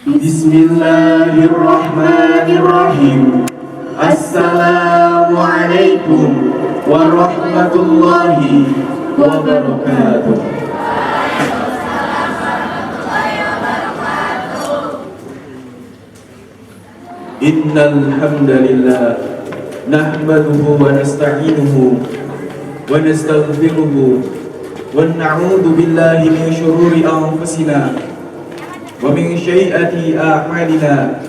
Bismillahirrahmanirrahim. Assalamualaikum warahmatullahi wabarakatuh. Innal hamdalillah nahmaduhu wa nasta'inuhu wa nastaghfiruhu wa na'udzu billahi min shururi anfusina wa min sayyiati a'malina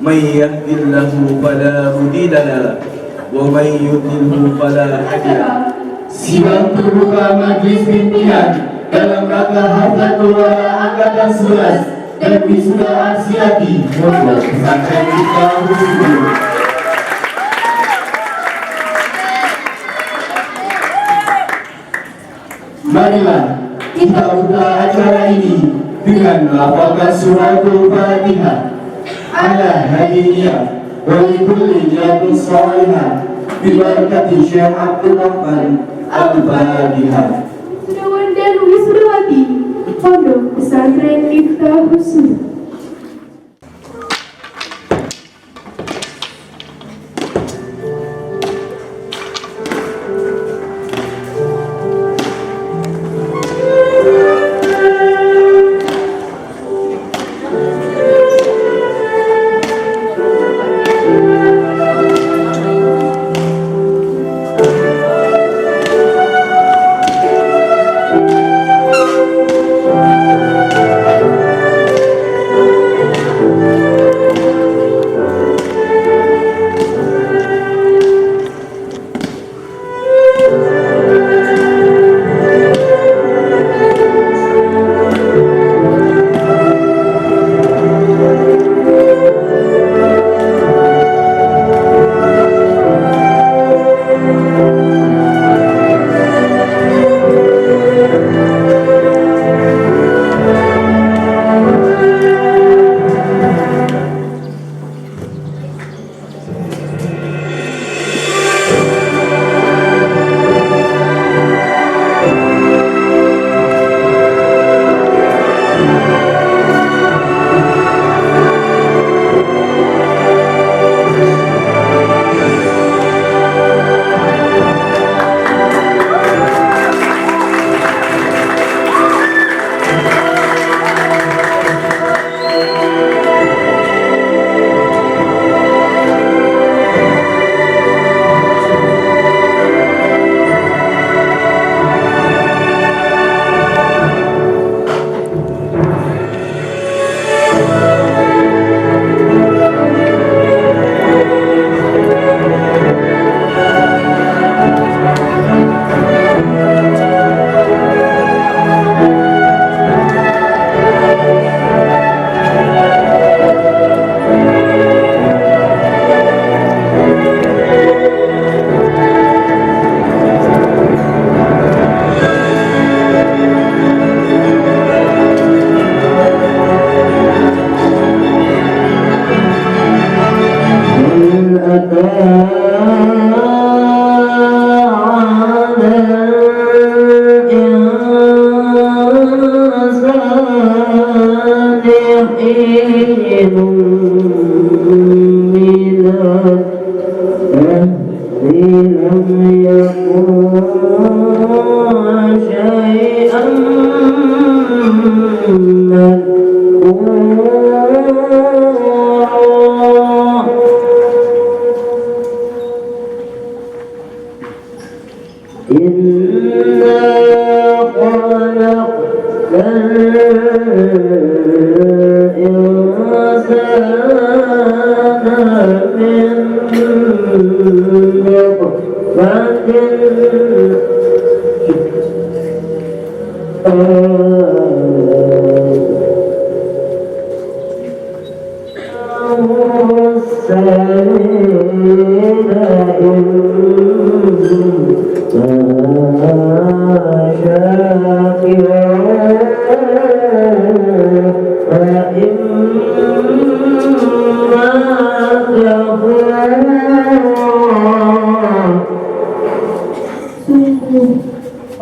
may yahdihillahu fala mudilla lahu wa may yudlilhu fala hadiya lahu. Sidang terbuka Majelis Pimpinan dalam rangka Haflatul Angkatan 11 dan Wisuda Aksiati Pondok Pesantren Miftahul Huda. Marilah kita buka acara ini dengan melafalkan suratul Fatihah ala hadiyah wa likulli niyatin salihah bi barakati Syekh Abdul Rahman Al-Fatihah. Wisudawan dan wisudawati Pondok Pesantren Miftahul Huda.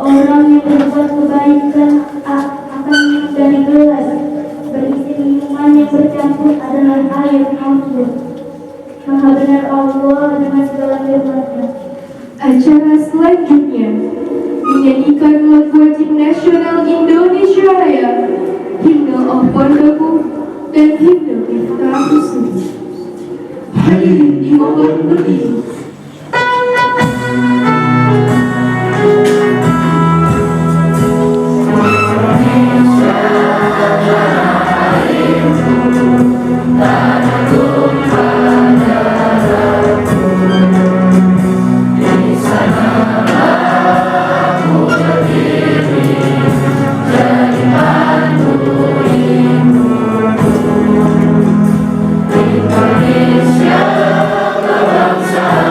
Orang yang berbuat kebaikan akan minum dari gelas berisi minuman yang bercampur dengan segala firman-Nya. Acara selanjutnya menyanyikan lagu wajib nasional Indonesia Raya, himne of Pondoku dan himne Miftah Husni. Hadirin dimohon berdiri. Indonesia, bangsa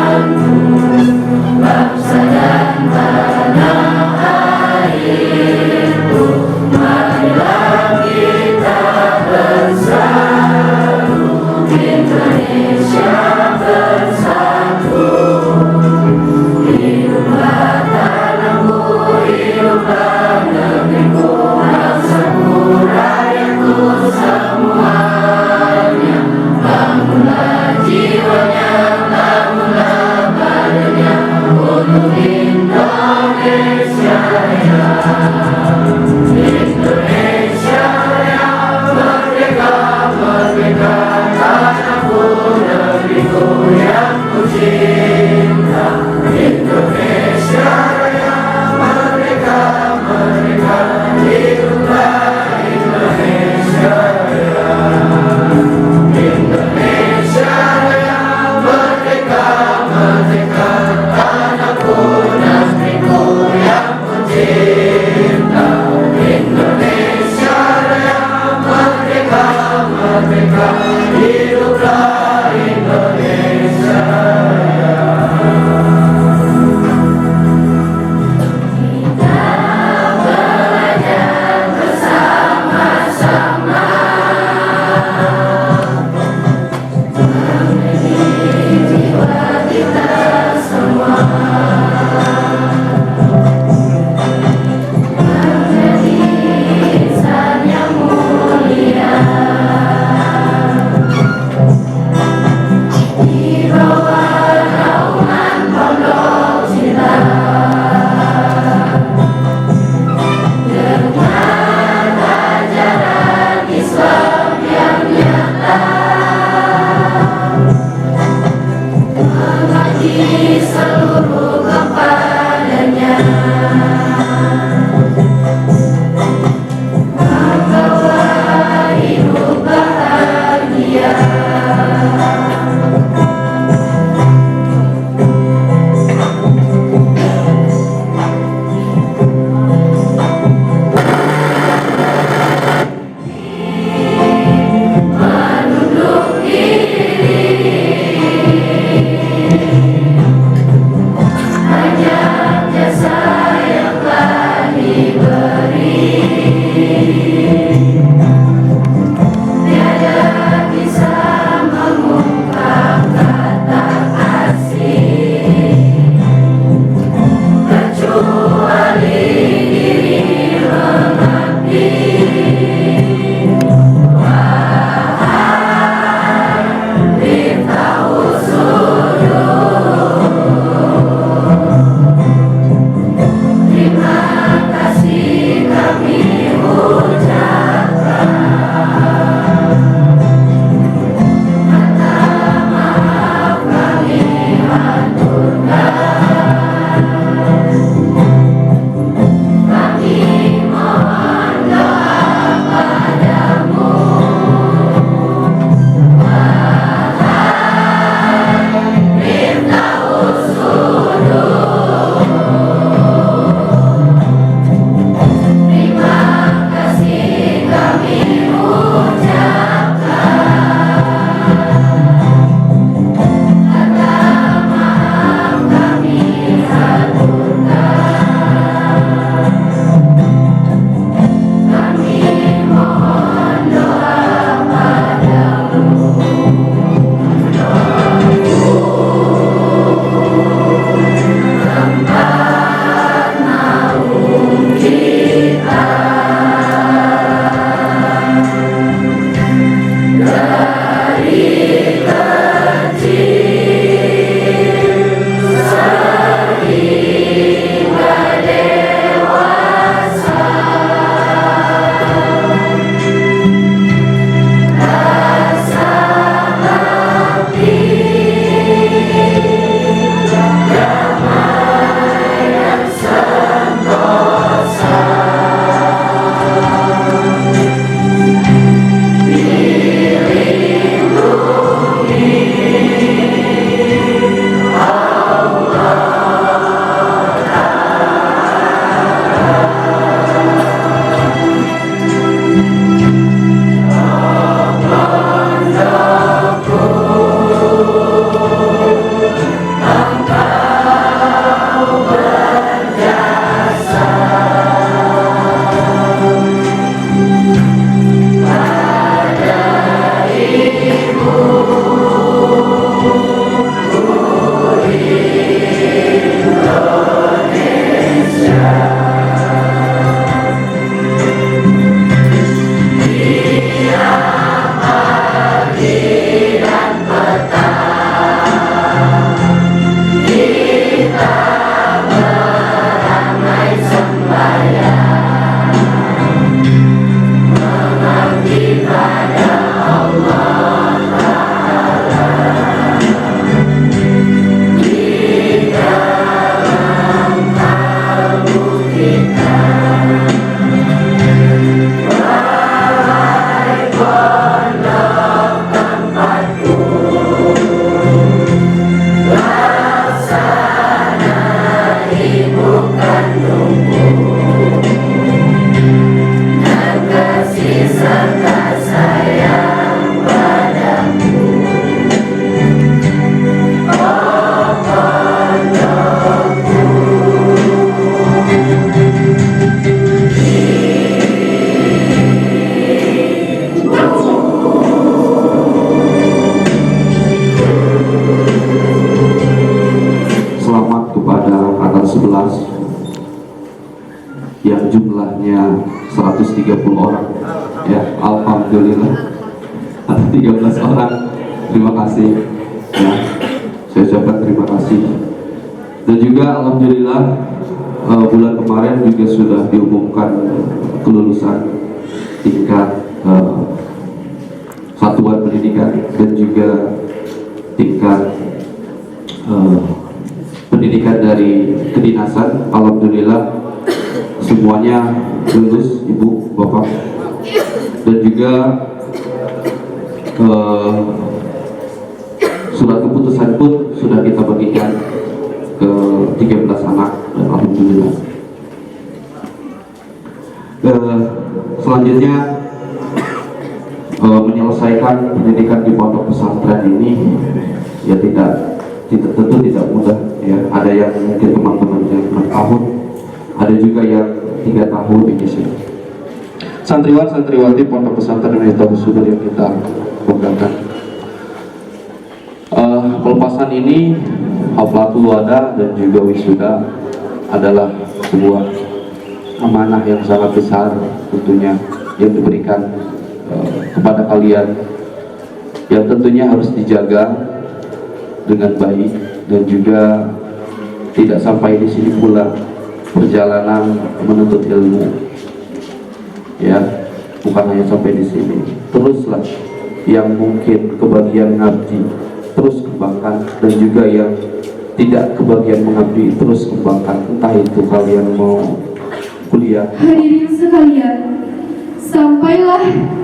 jumlahnya 130 orang. Ya, alhamdulillah ada 13 orang. Terima kasih. Ya, saya ucapkan terima kasih. Dan juga alhamdulillah bulan kemarin juga sudah diumumkan kelulusan tingkat satuan pendidikan dan juga tingkat pendidikan dari kedinasan. Alhamdulillah semuanya lulus, Ibu, Bapak, dan juga surat keputusan pun sudah kita bagikan ke 13 anak, dan alhamdulillah. Selanjutnya menyelesaikan pendidikan di pondok pesantren ini ya tentu tidak mudah ya. Ada yang mungkin teman-teman yang 6 tahun, ada juga yang 3 tahun ini sih. Santriwan santriwati pondok pesantren Miftahul Subur yang kita banggakan. Pelepasan ini haflatul wada dan juga wisuda adalah sebuah amanah yang sangat besar tentunya yang diberikan kepada kalian, yang tentunya harus dijaga dengan baik, dan juga tidak sampai di sini pula perjalanan menuntut ilmu ya, bukan hanya sampai di sini. Teruslah yang mungkin kebagian ngabdi terus kembangkan, dan juga yang tidak kebagian mengabdi terus kembangkan, entah itu kalian mau kuliah. Hadirin sekalian,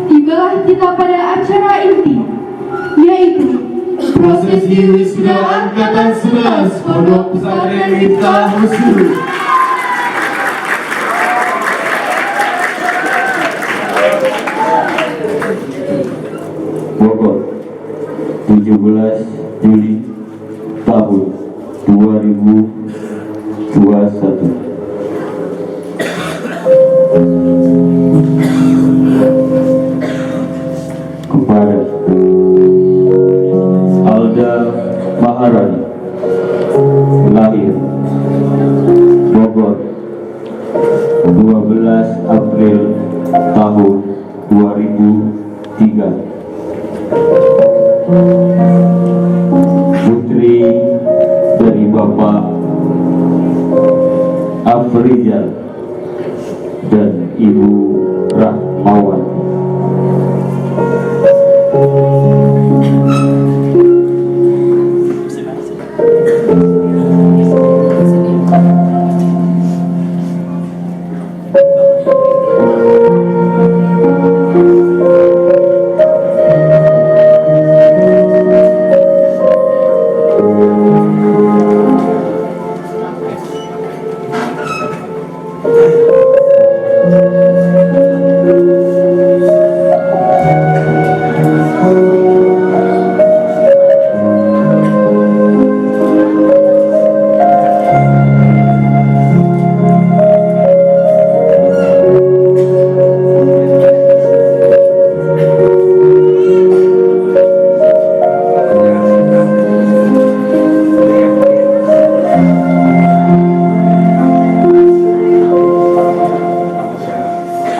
tibalah kita pada acara inti, yaitu prosesi wisuda angkatan 11 Pondok Pesantren Miftahul Subur. Bogor, 17 Juli tahun 2021. Kepada Alda Maharani, lahir Bogor, 12 April tahun 2003. Putri dari Bapak Afrizal dan Ibu Rahmawan.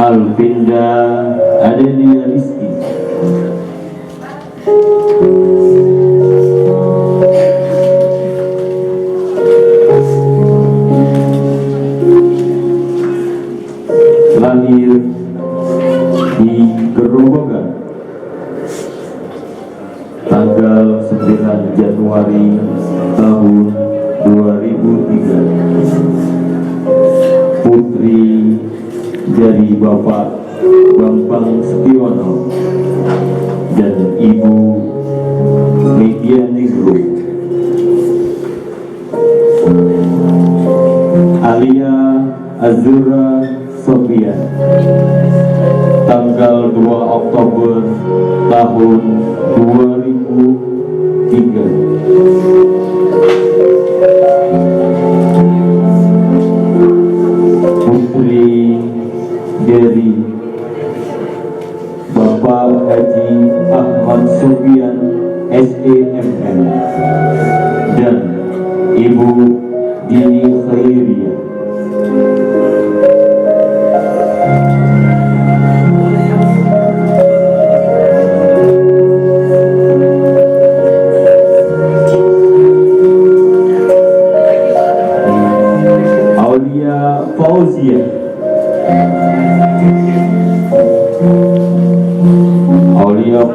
Alvinda Adelia Rizky, lahir di Gerobogan tanggal 9 Januari tahun 2003. Putri dari Bapak Bambang Setiono dan Ibu Media Negro. Alia Azura Sofia, tanggal 2 Oktober tahun 2003. Putri dari Bapak Haji Ahmad Sofian SEMM dan Ibu Dini Khairiyah.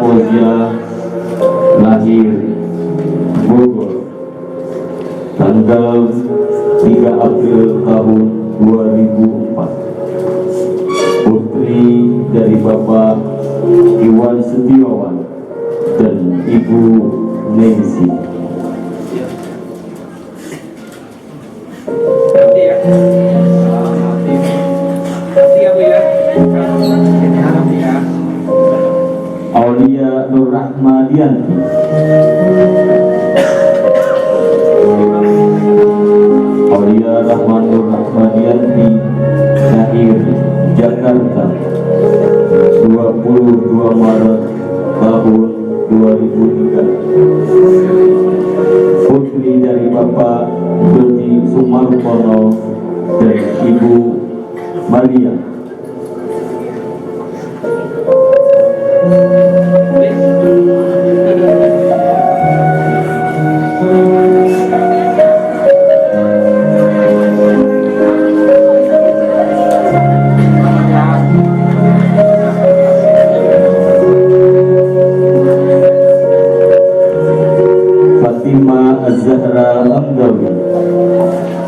Fozia, lahir Bogor, tanggal 3 April tahun 2004. Putri dari Bapak Iwan Setiawan dan Ibu Nancy. Aulia Nur Rahmadianti, Aulia Rahman Nur Rahmadianti, lahir Jakarta 22 Maret tahun 2003. Putri dari Bapak Dodi Sumartono dan Ibu Maria.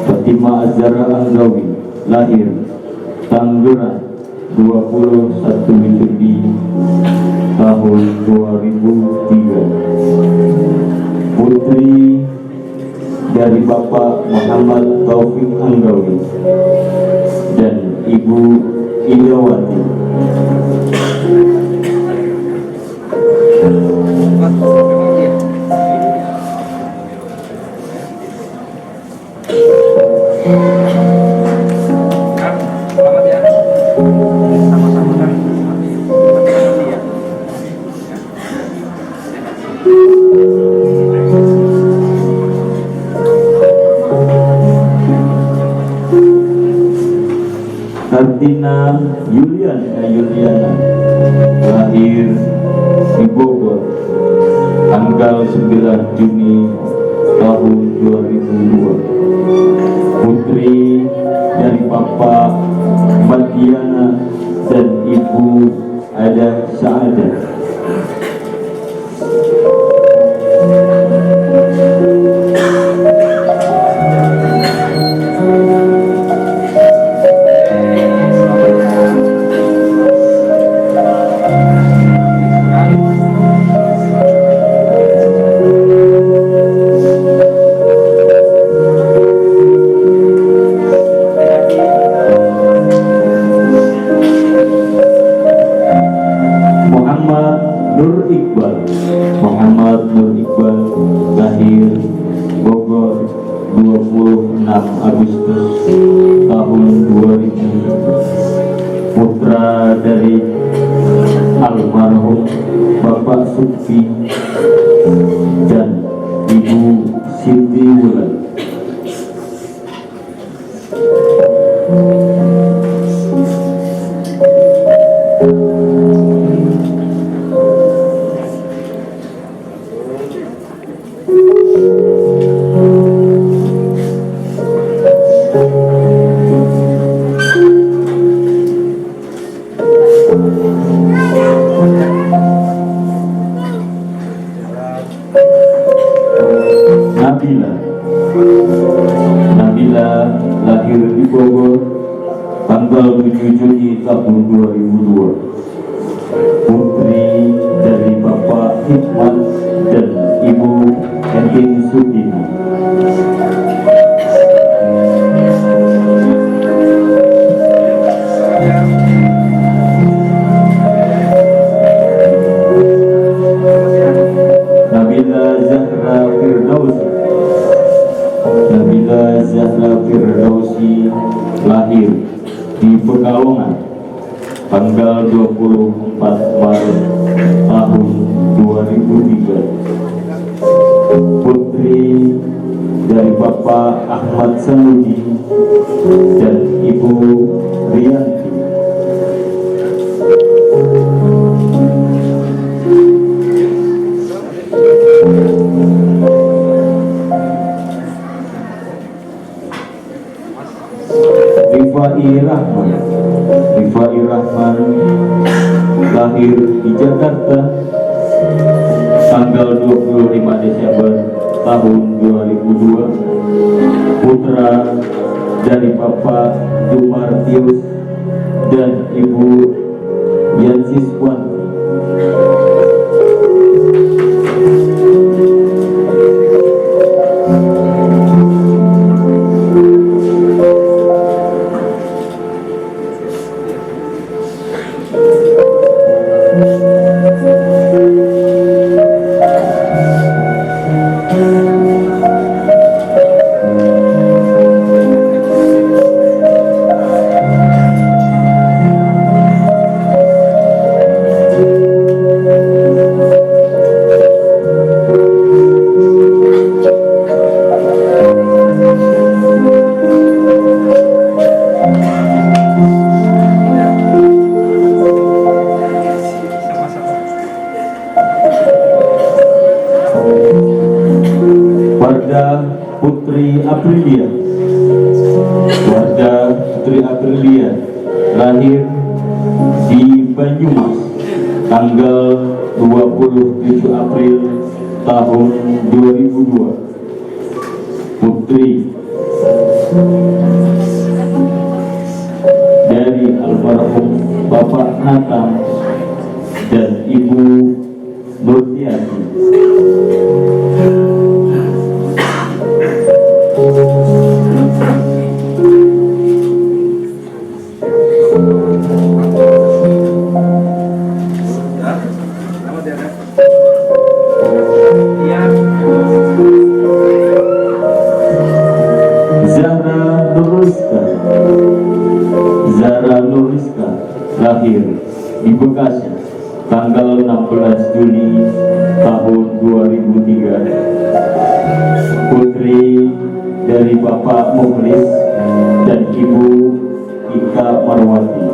Fatima Azhara Anggawi, lahir Tangerang 21 Juli tahun 2003. Putri dari Bapak Muhammad Taufik Anggawi dan Ibu Indawati. Kartina Yuliana, lahir di Bogor, tanggal 9 Juni tahun 2002. Putri dari Bapak Madiana dan Ibu Ada Saada. Muhammad Nur Iqbal, lahir Bogor 26 Agustus tahun 2000. Putra dari almarhum Bapak Sufi dan Ibu Siti Wulan. Nabila lahir di Bogor tanggal 7 Juni tahun 2002. Putri dari Bapak Hikmat dan Ibu Entin Sudini. Nabila Zahra Firdausi, lahir di Pekalongan tanggal 24 Maret tahun 2003. Putri dari Bapak Ahmad Sanudi dan Ibu Rianti. Rifai Rahman, lahir di Jakarta tanggal 25 Desember tahun 2002, putra dari Bapak Dumartius dan Ibu Yansiswanti. Warga Putri Aprilia lahir di Banyumas tanggal 27 April tahun 2002. Putri dari almarhum Bapak Nathan dan Ibu Nurtiati. Zahra Nuriska lahir di Bekasi tanggal 16 Juli tahun 2003. Putri dari Bapak Mukhlis dan Ibu Ika Marwati.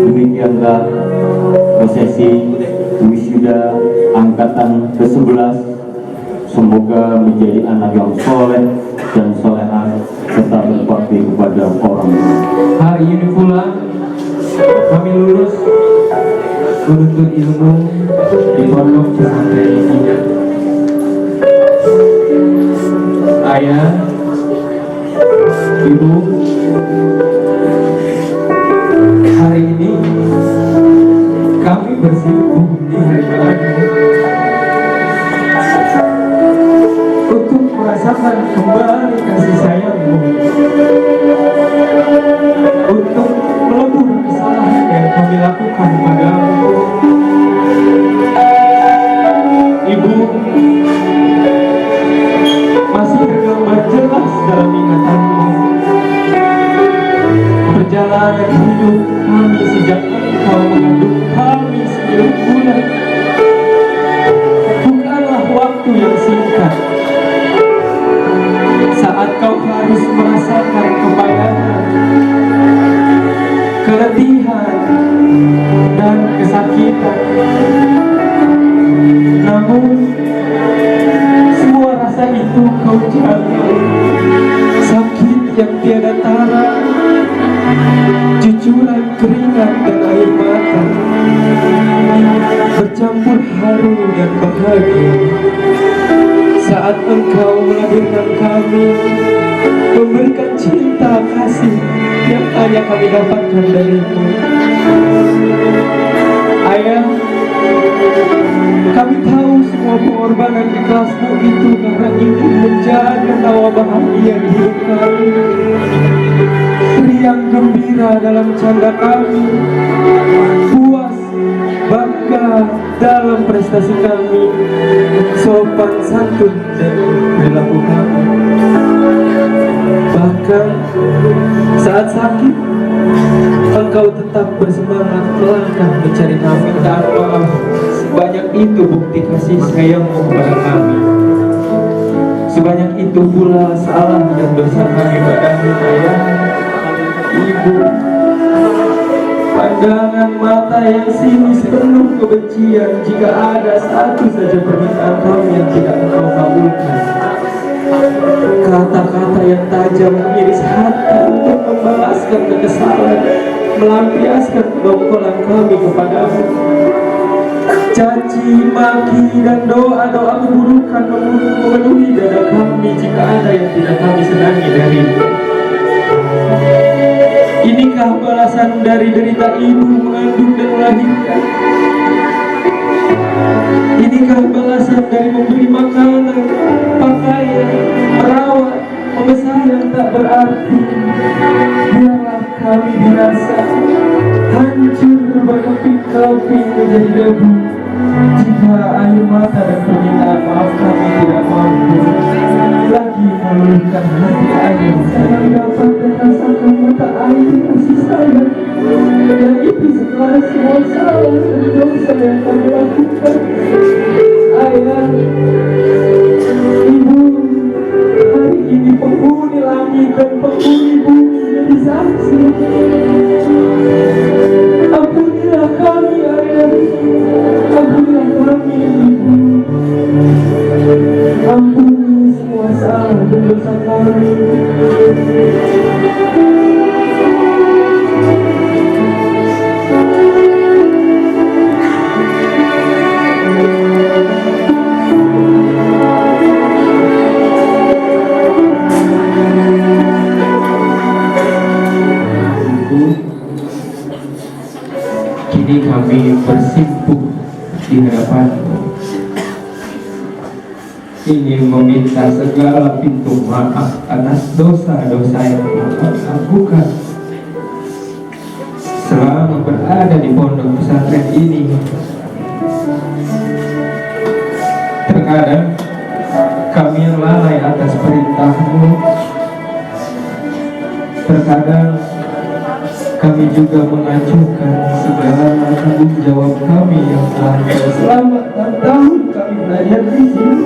Demikianlah prosesi wisuda angkatan ke-11. Semoga menjadi anak yang soleh dan solehah serta berbakti kepada orang tua. Hari ini pula kami lulus menuntut ilmu di pondok pesantren ini. Ayah, ibu, hari ini kami bersimpuh di hadapan untuk merasakan kembali kasih sayangmu, untuk melebur kesalahan yang kami lakukan padamu. Ibu, masih tergambar jelas dalam ingatanmu perjalanan hidup kami sejak engkau mengandung kami 9 bulan. Bukanlah waktu yang singkat saat kau harus merasakan kepayahan, keletihan, dan kesakitan. Namun semua rasa itu kau jaga. Sakit yang tiada tara, cucuran keringat dan air mata, bercampur haru dan bahagia saat engkau melahirkan kami, memberikan cinta kasih yang hanya kami dapatkan darimu. Ayah, kami tahu semua pengorbanan ikhlasmu itu karena ingin menjaga tawa bahagia di hidup kami, riang gembira dalam canda kami, puas bangga dalam prestasi kami, sopan santun dan perilaku kami. Bahkan saat sakit, Engkau tetap bersemangat melangkah mencari kami tanpa sebanyak itu bukti kasih sayang-Mu kepada kami. Sebanyak itu pula salah dan dosa kami padamu, Ayah, Ibu. Pandangan mata yang sinis penuh kebencian jika ada satu saja permintaan kami yang tidak Engkau kabulkan. Kata-kata yang tajam mengiris hati untuk membalaskan kekesalan, melampiaskan kedongkolan kami kepadamu. Caci, maki, dan doa-doa keburukan memenuhi dada kami jika ada yang tidak kami senangi darimu. Inikah balasan dari derita ibu mengandung dan melahirkan? Inikah balasan dari memberi makanan, pakaian, merawat, membesar yang tak berarti? Biarlah kami dirasa hancur berkeping-keping menjadi debu jika air mata dan permintaan maaf kami tidak mampu lagi meluluhkan hati air yang dapat merasakan mata air kasih sayang yang itu setelah semua salah dan dosa yang kami lakukan. Ayah, Ibu, hari ini penghuni langit dan penghuni bumi jadi saksi. Ampunilah kami, Ayah. Ampunilah kami, Ibu. Ampuni semua salah dan dosa kami. Kini kami bersimpuh di hadapan-Mu, ingin meminta segala pintu maaf atas dosa-dosa yang telah kami lakukan selama berada di pondok pesantren ini. Terkadang kami yang lalai atas perintah-Mu, terkadang kami juga mengacuhkan segala tanggung jawab kami yang telah selama 6 tahun kami belajar di sini.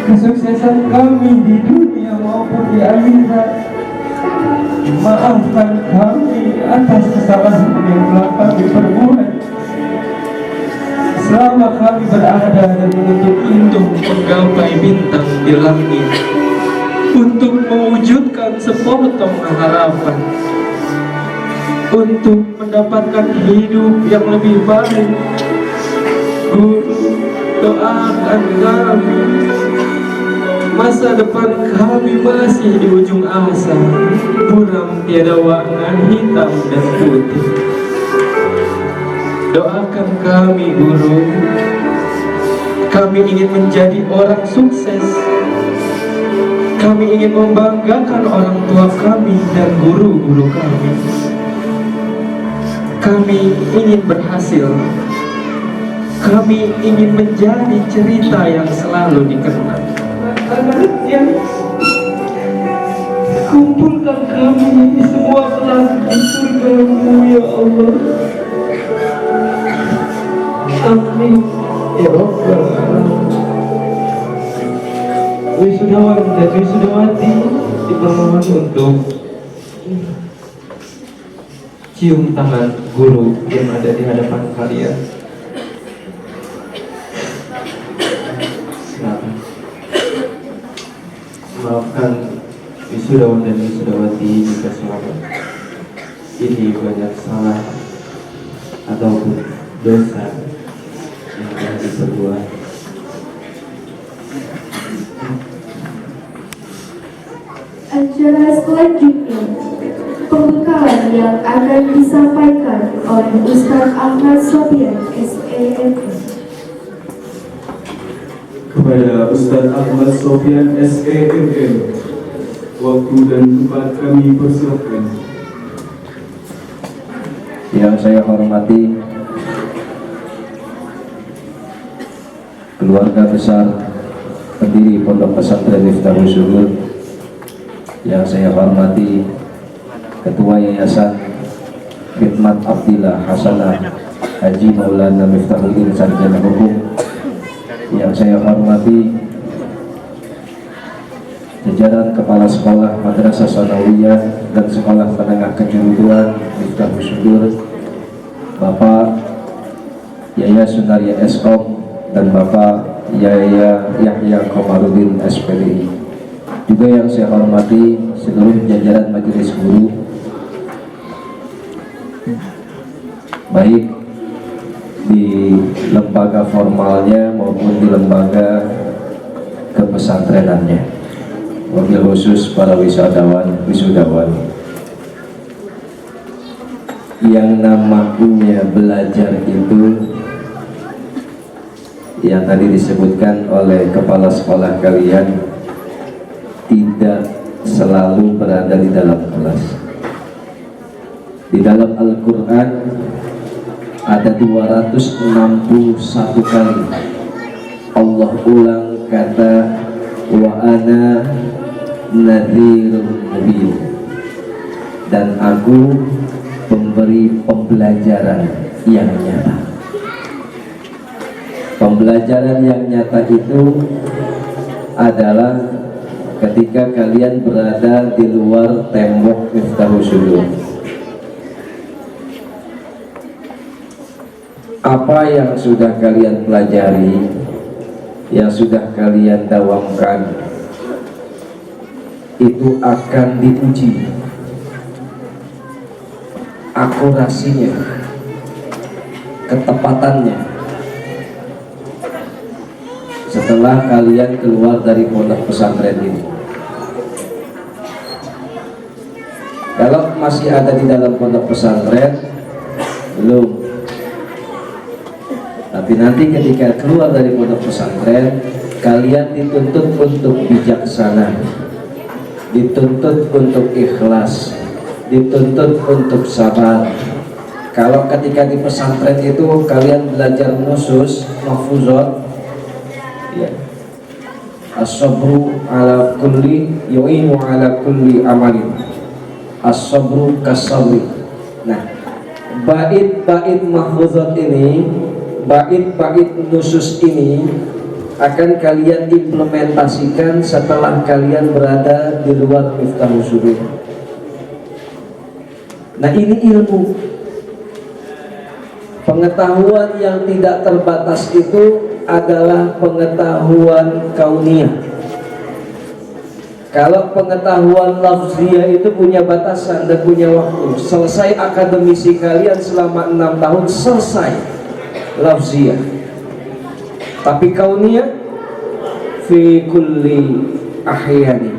Kesuksesan kami di dunia maupun di akhirat. Maafkan kami atas kesalahan yang telah kami perbuat selama kami berada dan menuntut indung menggapai bintang di langit untuk mewujudkan sepotong harapan, untuk mendapatkan hidup yang lebih baik. Guru, doakan kami, masa depan kami masih di ujung asa, buram tiada warna hitam dan putih. Doakan kami, Guru, kami ingin menjadi orang sukses. Kami ingin membanggakan orang tua kami dan guru-guru kami. Kami ingin berhasil. Kami ingin menjadi cerita yang selalu dikenang. Kumpulkan kami semua kelak di surga-Mu, ya Allah. Amin, ya Rabbal Alamin. Wisudawan dan wisudawati dipermohon untuk cium tangan guru yang ada di hadapan kalian. Silakan. Maafkan wisudawan dan wisudawati jika selama ini banyak salah ataupun dosa yang telah diperbuat. Acara selanjutnya, pembekalan yang akan disampaikan oleh Ustaz Ahmad Sofian, SEMM. Kepada Ustaz Ahmad Sofian, SEMM, waktu dan tempat kami persilakan. Yang saya hormati keluarga besar pendiri Pondok Pesantren Miftahul Zuhur, yang saya hormati Ketua Yayasan Khidmat Abdillah Hasanah Haji Maulana Miftahuddin Sarjana Hukum, yang saya hormati jajaran Kepala Sekolah Madrasah Sanawiyah dan Sekolah Menengah Kejuruan Miftahul Sudur, Bapak Yaya Sunaria Eskom dan Bapak Yahya Komarudin SPDI. Juga yang saya hormati seluruh jajaran majelis guru, baik di lembaga formalnya maupun di lembaga kepesantrenannya, wabil khusus para wisudawan yang namanya belajar itu yang tadi disebutkan oleh kepala sekolah kalian tidak selalu berada di dalam kelas. Di dalam Al-Quran ada 261 kali Allah ulang kata wa ana nadhirun mubin, dan aku pemberi pembelajaran yang nyata. Pembelajaran yang nyata itu adalah ketika kalian berada di luar tembok Miftahul Sudur. Apa yang sudah kalian pelajari, yang sudah kalian dawamkan, itu akan diuji akurasinya, ketepatannya setelah kalian keluar dari pondok pesantren ini. Kalau masih ada di dalam pondok pesantren, belum. Tapi nanti ketika keluar dari pondok pesantren, kalian dituntut untuk bijaksana, dituntut untuk ikhlas, dituntut untuk sabar. Kalau ketika di pesantren itu kalian belajar nusus, mahfuzat, ya, as-sabru ala kulli yu'inu ala kulli amalin, as-sabru kas-sabri. Nah, bait-bait mahfuzat ini, bait-bait nusus ini akan kalian implementasikan setelah kalian berada di luar Miftahul Sudur. Nah, ini ilmu pengetahuan yang tidak terbatas itu adalah pengetahuan kauniyah. Kalau pengetahuan lafziyah itu punya batasan dan punya waktu. Selesai akademisi kalian selama 6 tahun, selesai lafziyah. Tapi kauniyah fi kulli ahyani,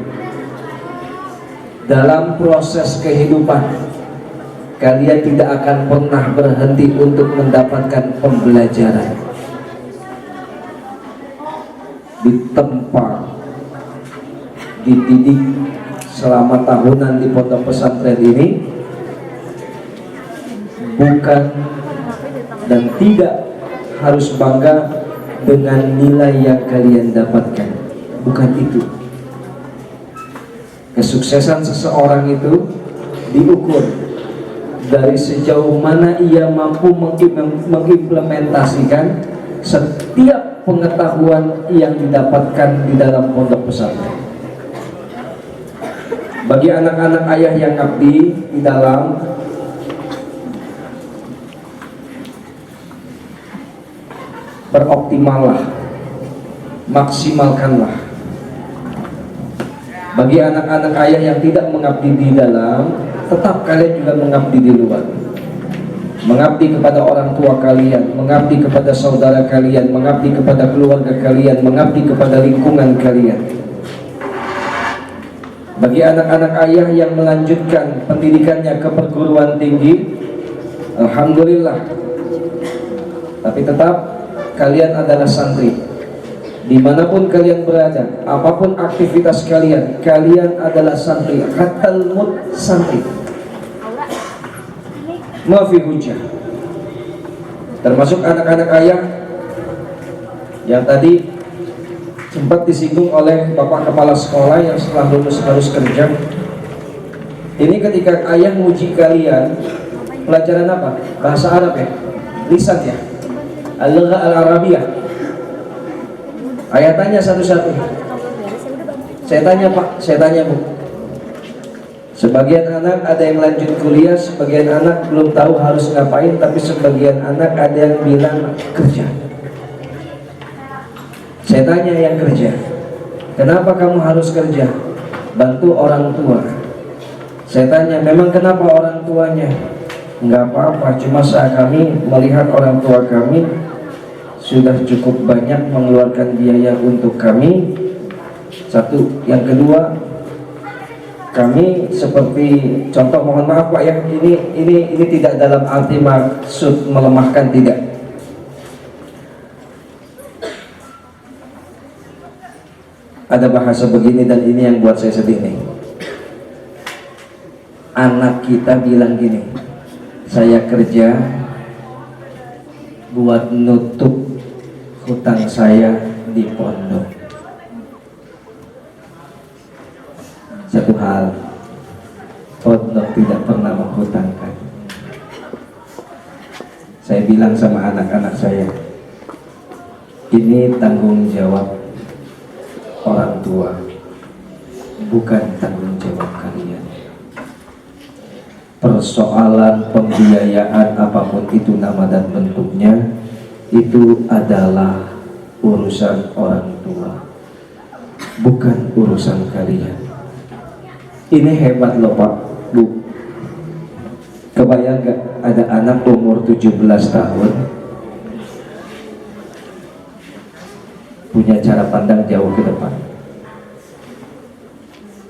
dalam proses kehidupan kalian tidak akan pernah berhenti untuk mendapatkan pembelajaran. Ditempa, dididik selama tahunan di pondok pesantren ini, bukan dan tidak harus bangga dengan nilai yang kalian dapatkan. Bukan itu. Kesuksesan seseorang itu diukur dari sejauh mana ia mampu mengimplementasikan setiap pengetahuan yang didapatkan di dalam pondok pesantren. Bagi anak-anak ayah yang ngabdi di dalam, beroptimallah, maksimalkanlah. Bagi anak-anak ayah yang tidak mengabdi di dalam, tetap kalian juga mengabdi di luar. Mengabdi kepada orang tua kalian, mengabdi kepada saudara kalian, mengabdi kepada keluarga kalian, mengabdi kepada lingkungan kalian. Bagi anak-anak ayah yang melanjutkan pendidikannya ke perguruan tinggi, alhamdulillah. Tapi tetap kalian adalah santri. Dimanapun kalian berada, apapun aktivitas kalian, kalian adalah santri. Hatal mut santri. Mafi hujah. Termasuk anak-anak ayah yang tadi sempat disinggung oleh Bapak Kepala Sekolah yang setelah lulus harus kerja. Ini ketika ayah muji kalian, pelajaran apa? Bahasa Arab ya? Lisan ya? Al-Lugha Al-Arabiyah. Ayah tanya satu-satu. Saya tanya Pak, saya tanya Bu. Sebagian anak ada yang lanjut kuliah, sebagian anak belum tahu harus ngapain, tapi sebagian anak ada yang bilang kerja. Saya tanya yang kerja, kenapa kamu harus kerja? Bantu orang tua. Saya tanya, memang kenapa orang tuanya? Enggak apa-apa, cuma saat kami melihat orang tua kami sudah cukup banyak mengeluarkan biaya untuk kami. Satu, yang kedua, kami seperti contoh, mohon maaf Pak ya, ini tidak dalam arti maksud melemahkan, tidak. Ada bahasa begini dan ini yang buat saya sedih nih. Anak kita bilang gini, saya kerja buat nutup hutang saya di pondok. Satu hal, pondok tidak pernah menghutangkan. Saya bilang sama anak-anak saya, ini tanggung jawab orang tua, bukan tanggung jawab kalian. Persoalan pembiayaan apapun itu nama dan bentuknya, itu adalah urusan orang tua, bukan urusan kalian. Ini hebat loh Pak, Bu. Kebayang gak ada anak umur 17 tahun punya cara pandang jauh ke depan.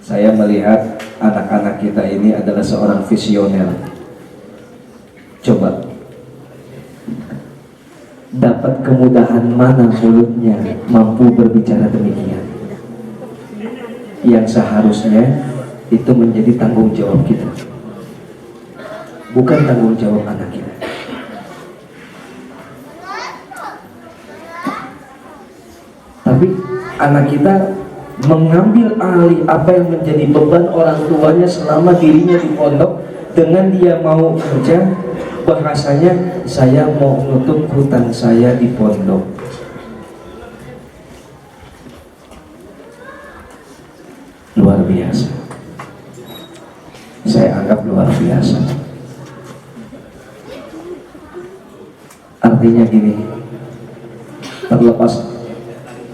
Saya melihat anak-anak kita ini adalah seorang visioner. Coba, dapat kemudahan mana mulutnya mampu berbicara demikian? Yang seharusnya itu menjadi tanggung jawab kita, bukan tanggung jawab anak kita. Tapi anak kita mengambil alih apa yang menjadi beban orang tuanya selama dirinya di pondok, dengan dia mau kerja, bahasanya saya mau menutup hutang saya di pondok. Luar biasa. Saya anggap luar biasa. Artinya gini, terlepas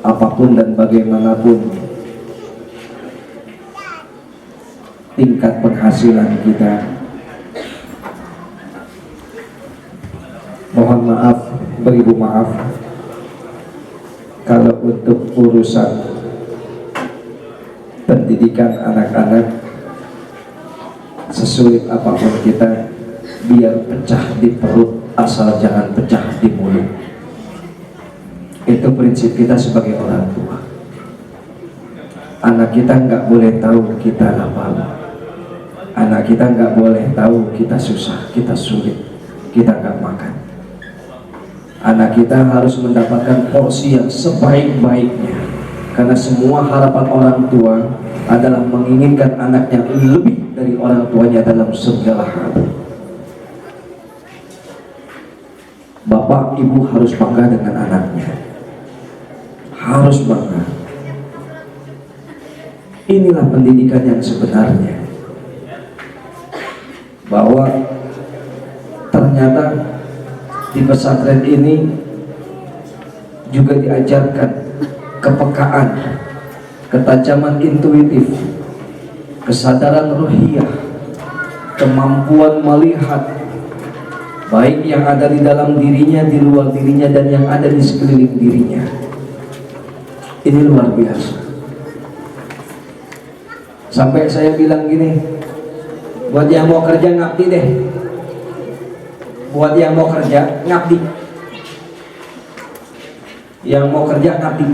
apapun dan bagaimanapun tingkat penghasilan kita, mohon maaf, beribu maaf, kalau untuk urusan pendidikan anak-anak, sesulit apapun kita, biar pecah di perut asal jangan pecah di mulut. Itu prinsip kita sebagai orang tua. Anak kita nggak boleh tahu kita lapar, anak kita nggak boleh tahu kita susah, kita sulit, kita nggak makan. Anak kita harus mendapatkan porsi yang sebaik-baiknya, karena semua harapan orang tua adalah menginginkan anaknya lebih dari orang tuanya dalam segala hal. Bapak ibu harus bangga dengan anaknya, harus bangga. Inilah pendidikan yang sebenarnya, bahwa ternyata di pesantren ini juga diajarkan kepekaan, ketajaman intuitif, kesadaran ruhiyah, kemampuan melihat baik yang ada di dalam dirinya, di luar dirinya, dan yang ada di sekeliling dirinya. Ini luar biasa. Sampai saya bilang gini, buat yang mau kerja ngabdi deh, buat yang mau kerja ngabdi, yang mau kerja ngabdi.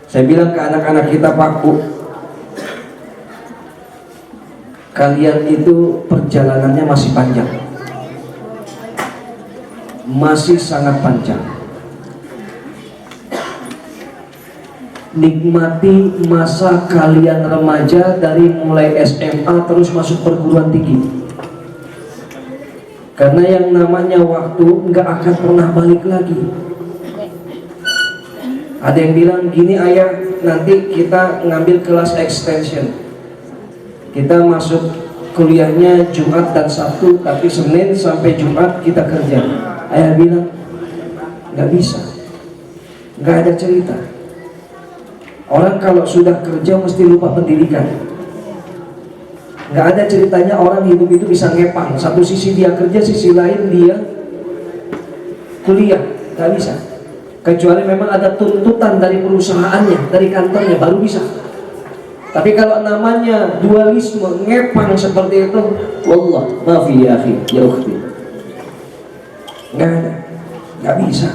Saya bilang ke anak-anak kita, Pak Bu, kalian itu perjalanannya masih panjang, masih sangat panjang. nikmati masa kalian remaja dari mulai SMA terus masuk perguruan tinggi, karena yang namanya waktu nggak akan pernah balik lagi. Ada yang bilang gini, ayah, nanti kita ngambil kelas extension, kita masuk kuliahnya Jumat dan Sabtu, tapi Senin sampai Jumat kita kerja. Ayah bilang nggak bisa, nggak ada cerita. Orang kalau sudah kerja mesti lupa pendidikan. Nggak ada ceritanya orang hidup itu bisa ngepang. Satu sisi dia kerja, sisi lain dia kuliah. Nggak bisa. Kecuali memang ada tuntutan dari perusahaannya, dari kantornya, baru bisa. Tapi kalau namanya dualisme, ngepang seperti itu, wallah, maafi ya akhi, ya ukhti, nggak ada, nggak bisa.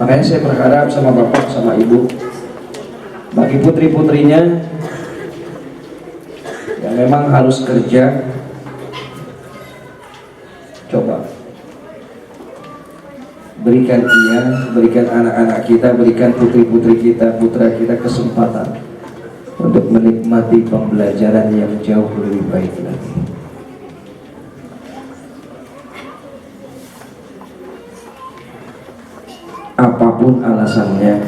Makanya saya berharap sama bapak, sama ibu, bagi putri-putrinya yang memang harus kerja, coba berikan dia, berikan anak-anak kita, berikan putri-putri kita, putra kita kesempatan untuk menikmati pembelajaran yang jauh lebih baik lagi. Apapun alasannya,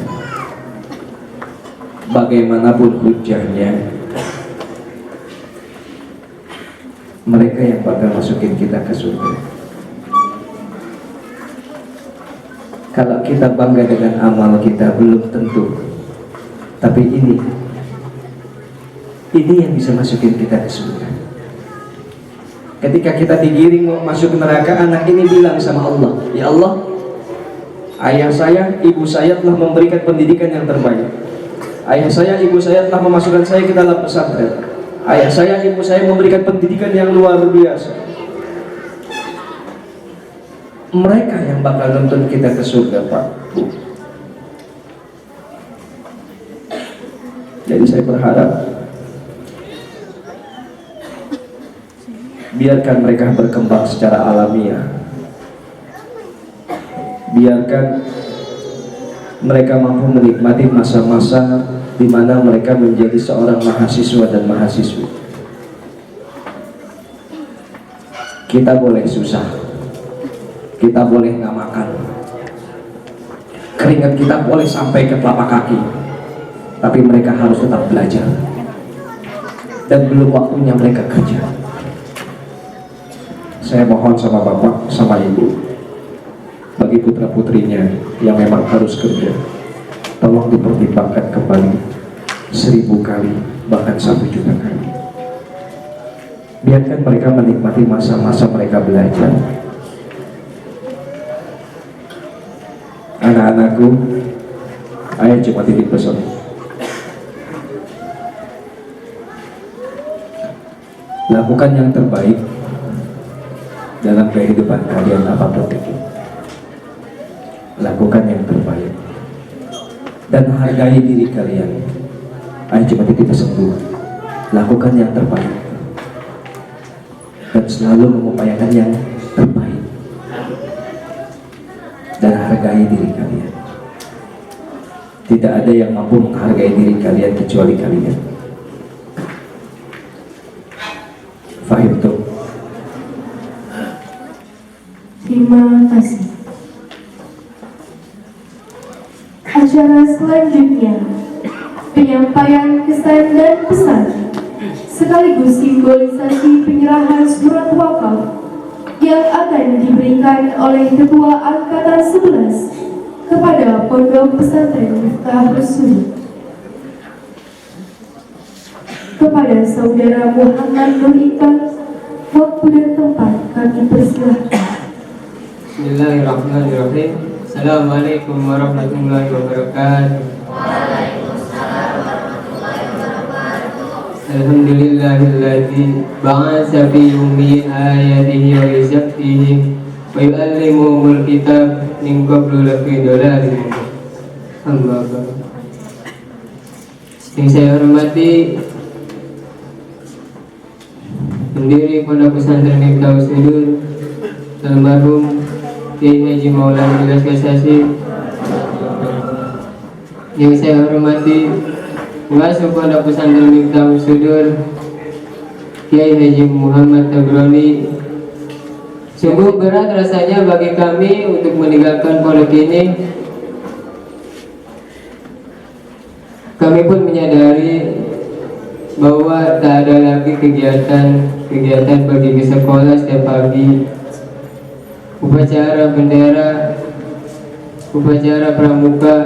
bagaimanapun hujahnya, mereka yang bakal masukin kita ke surga. Kalau kita bangga dengan amal kita, belum tentu. Tapi ini yang bisa masukin kita ke surga. Ketika kita digiring mau masuk neraka, anak ini bilang sama Allah, ya Allah, ayah saya, ibu saya telah memberikan pendidikan yang terbaik. Ayah saya, ibu saya telah memasukkan saya ke dalam pesantren. Ayah saya, ibu saya memberikan pendidikan yang luar biasa. Mereka yang bakal nuntun kita ke surga, Pak. Jadi saya berharap biarkan mereka berkembang secara alamiah. Biarkan mereka mampu menikmati masa-masa di mana mereka menjadi seorang mahasiswa dan mahasiswi. Kita boleh susah, kita boleh nggak makan, keringat kita boleh sampai ke telapak kaki, tapi mereka harus tetap belajar. Dan belum waktunya mereka kerja. Saya mohon sama bapak, sama ibu, bagi putra-putrinya yang memang harus kerja, tolong dipertimbangkan kembali 1000 kali, bahkan 1 juta kali. Biarkan mereka menikmati masa-masa mereka belajar. Anak-anakku, ayah cuma titip pesan. Lakukan yang terbaik dalam kehidupan kalian apapun itu. Lakukan yang terbaik dan hargai diri kalian. Ayah cuma titip pesan dulu. Lakukan yang terbaik dan selalu mengupayakan yang terbaik. Dan hargai diri kalian. Tidak ada yang mampu menghargai diri kalian kecuali kalian. Fahim tuh. Terima kasih. Acara selanjutnya, penyampaian kesan dan pesan sekaligus simbolisasi penyerahan surat wakaf yang akan diberikan oleh Ketua Angkatan 11 kepada Pondok Pesantren Miftah Rasul. Kepada Saudara Muhammad Nur Iqbal, waktu dan tempat kami persilahkan. Bismillahirrahmanirrahim. Assalamualaikum warahmatullahi wabarakatuh. Alhamdulillahilladzi ba'atsa fi ummi ayatihi wa yuzakkihim wa yu'allimuhumul kitab min qablu lafi dhalalin mubin. Amma ba'd. Yang saya hormati pendiri Pondok Pesantren Miftah Rasul almarhum Kiai Haji Maulana Ilyas Kasasi, yang saya hormati Pengasuh Pondok Pesantren Miftahul Sudur Kiai Haji Muhammad Tabroni. Sungguh berat rasanya bagi kami untuk meninggalkan pondok ini. Kami pun menyadari bahwa tak ada lagi kegiatan pergi ke sekolah setiap pagi, upacara bendera, upacara pramuka,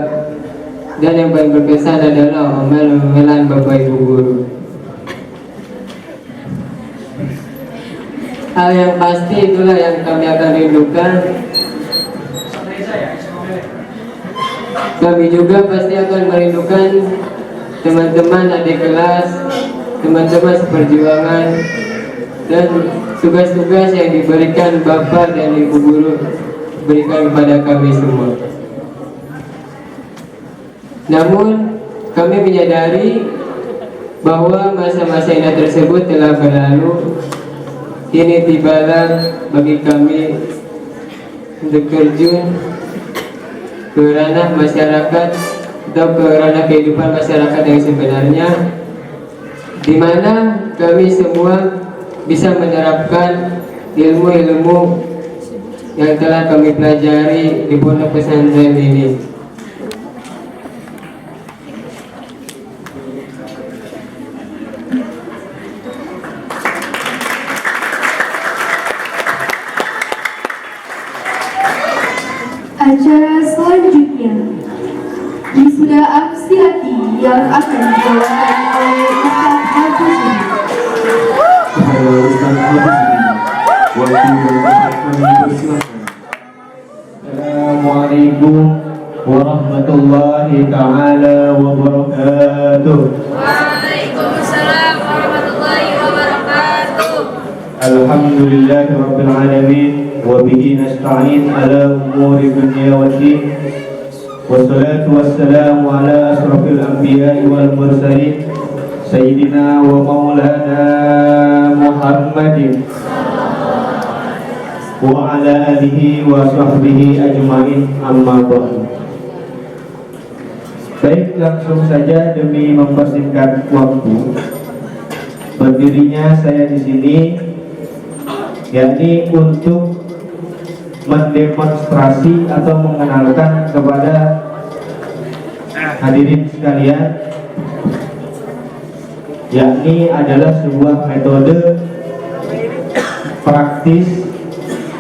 dan yang paling berkesan adalah omel-omelan Bapak Ibu guru. Hal yang pasti itulah yang kami akan rindukan. Kami juga pasti akan merindukan teman-teman adik kelas, teman-teman seperjuangan, dan tugas-tugas yang diberikan Bapak dan Ibu guru berikan kepada kami semua. Namun kami menyadari bahwa masa-masa indah tersebut telah berlalu. Kini tibalah bagi kami untuk terjun ke ranah masyarakat atau ke ranah kehidupan masyarakat yang sebenarnya, di mana kami semua bisa menerapkan ilmu-ilmu yang telah kami pelajari di pondok pesantren ini. Acara selanjutnya wisuda Apsiati yang akan dibawakan oleh Ustaz Hafiz. Kepada Ustaz Hafiz, waktu dan kami persilakan. Assalamualaikum warahmatullahi ta'ala wabarakatuh. Waalaikumsalam warahmatullahi wabarakatuh. Alhamdulillahi rabbil alamin. Wabihi nasta'in ala umuri dunya waddin. Wassalatu wassalamu ala asrafil anbiya'i wal mursalin Sayyidina wa maulana Muhammadin wa ala alihi wa sahbihi ajma'in, amma ba'du. Baik, langsung saja demi mempersingkat waktu, berdirinya saya di sini yakni untuk mendemonstrasi atau mengenalkan kepada hadirin sekalian, yakni adalah sebuah metode praktis,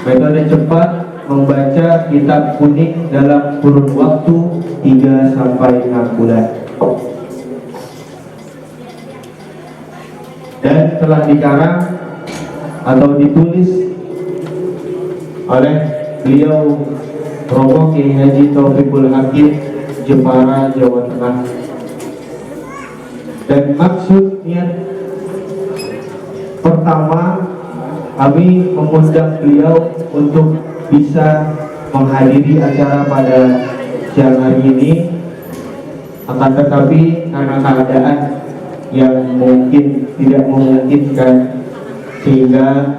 metode cepat membaca kitab kuning dalam kurun waktu 3-6 bulan, dan telah dikarang atau ditulis oleh beliau Romo Kiai Haji Taufikul Hakim, Jepara, Jawa Tengah. Dan maksudnya pertama, kami mengundang beliau untuk bisa menghadiri acara pada siang hari ini, akan tetapi karena keadaan yang mungkin tidak memungkinkan sehingga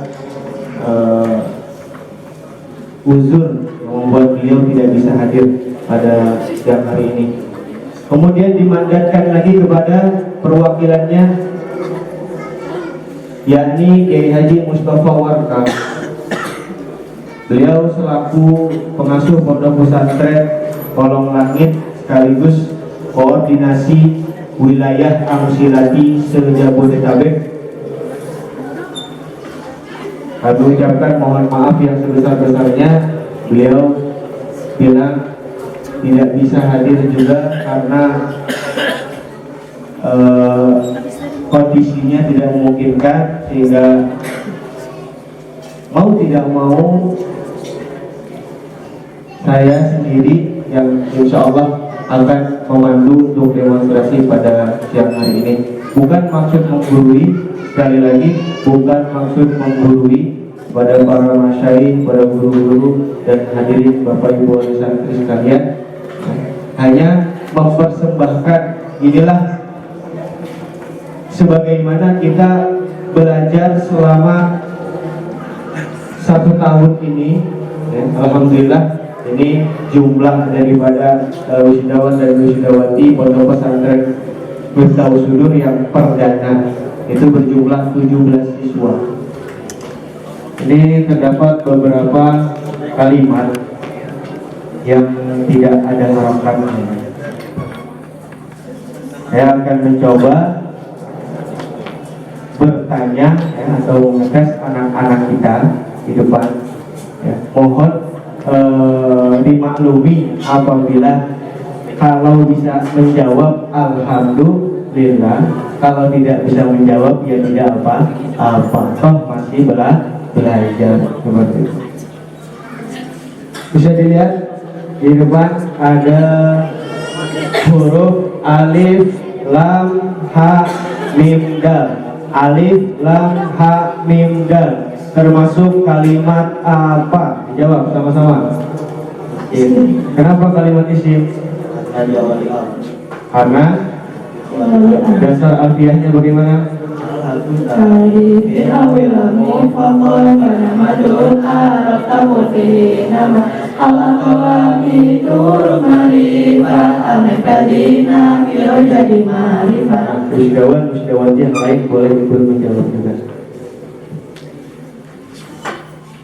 uzur membuat beliau tidak bisa hadir pada siang hari ini. Kemudian dimandatkan lagi kepada perwakilannya, yakni Kiai Haji Mustafa Warka. Beliau selaku pengasuh Pondok Pesantren Kolong Langit sekaligus koordinasi wilayah Amsilati se-Jabodetabek. Kami ucapkan mohon maaf yang sebesar-besarnya. Beliau bilang tidak bisa hadir juga karena kondisinya tidak memungkinkan, sehingga mau tidak mau saya sendiri yang insya Allah akan memandu untuk demonstrasi pada siang hari ini. Bukan maksud menggurui, sekali lagi bukan maksud menggurui pada para masyayikh, pada guru-guru dan hadirin Bapak Ibu wali santri sekalian. Hanya mempersembahkan, inilah sebagaimana kita belajar selama 1 tahun ini, ya, alhamdulillah Ini jumlah daripada wisudawan dan wisudawati Pondok Pesantren Miftahus Sudur yang perdana itu berjumlah 17 siswa. Ini terdapat beberapa kalimat yang tidak ada harapannya. Saya akan mencoba bertanya atau mengetes anak-anak kita di depan. Mohon dimaklumi apabila kalau bisa menjawab alhamdulillah, kalau tidak bisa menjawab ya tidak apa-apa, toh masih belajar seperti itu. Bisa dilihat di depan ada huruf alif, lam, ha, mim, dal. Alif, lam, ha, mim, dal. Termasuk kalimat apa? Jawab sama-sama. Kenapa kalimat isim? Karena dasar alfiahnya bagaimana? Wisdawan yang lain boleh ikut menjawab juga.